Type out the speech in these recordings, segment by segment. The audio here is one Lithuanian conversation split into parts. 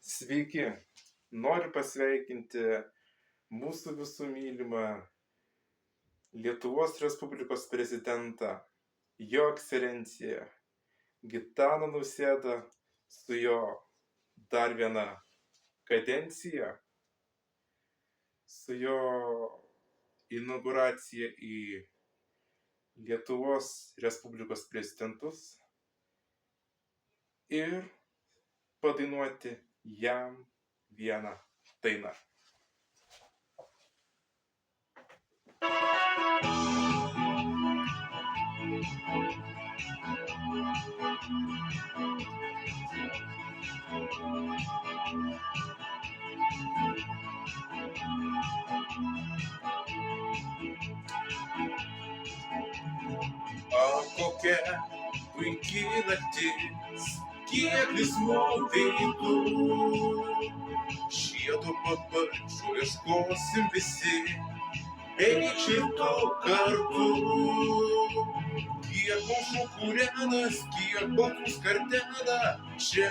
Sveiki! Noriu pasveikinti mūsų visų mylimą Lietuvos Respublikos prezidentą, Jo Ekscelenciją Gitaną Nausėdą su jo dar viena kadencija, su jo inauguracija į Lietuvos Respublikos prezidentus ir padainuoti jam vieną dainą. Kokia puiki naktis, kiek linksmų veidų, žiedo paparčių ieškosim visi, eikš ir tu kartu. Kiek mūsų kūrenas, kiek baltų skardena čia.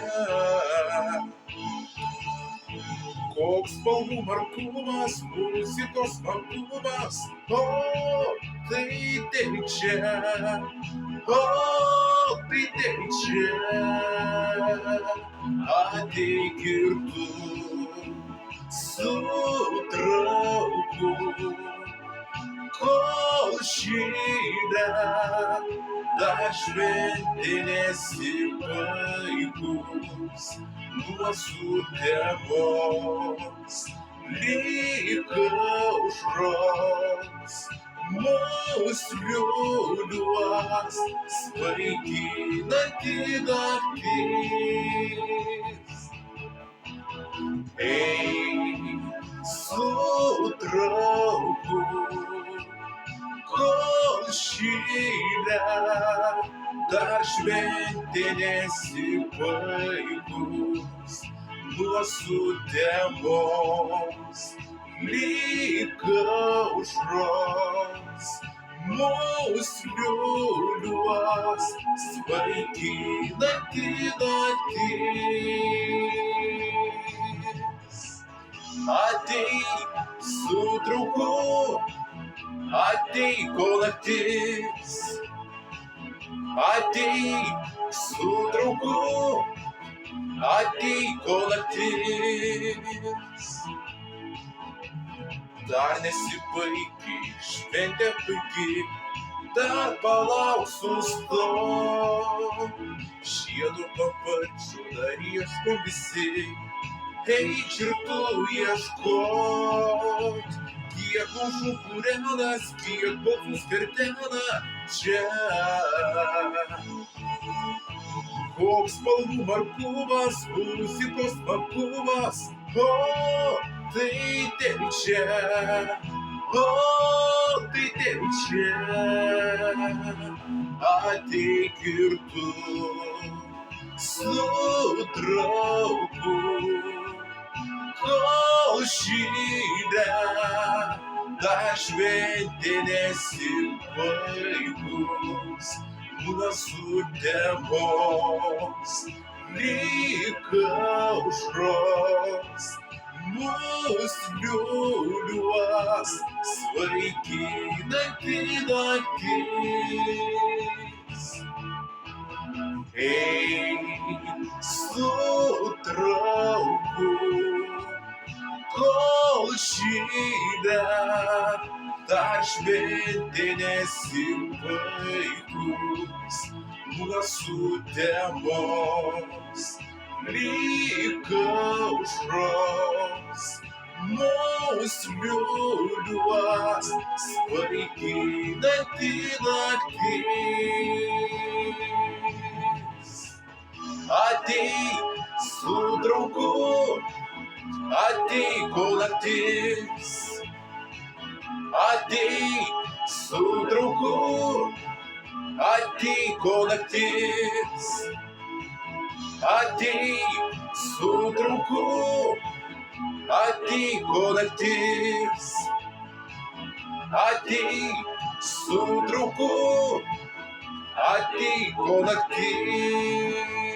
Koks spalvų markumas, muzikos smagumas, o tai čia, o tai čia. Ateik ir tu su draugu, kol šįdą dar šventė nesibaigus. Nuo sutemos lyg aušros mus liūliuos svaiginanti naktis. Eik su draugu, kol šįdą dar šventė nesibaigus. Nuo sutemos lyg aušros mus liūliuos svaiginanti naktis. Ateik su draugu, ateik kol naktis. Ateik su draugu, ateik kol naktis. Dar nesibaigi, šventė puiki, dar palauk sustok. Žiedo paparčių dar ieškom visi, eik ir tu ieškot. Kiek mūsų kūrenas, kiek baltų skardena čia. Koks spalvų markumas, muzikos smagumas, o tai čia, o tai čia. Ateik ir tu su draugu, kol šįdą dar šventė nesibaigus. Nuo sutemos lyg aušros mus liūliuos svaiginanti naktis. Eik su draugu, kol šįdą dar šventė nesibaigus. Nuo sutemos lyg aušros mus liūliuos svaiginanti naktis. Ateik su draugu, ateik kol naktis. Ateik su draugu, ateik kol naktis. Ateik su draugu, ateik kol naktis. Ateik su draugu, ateik kol naktis.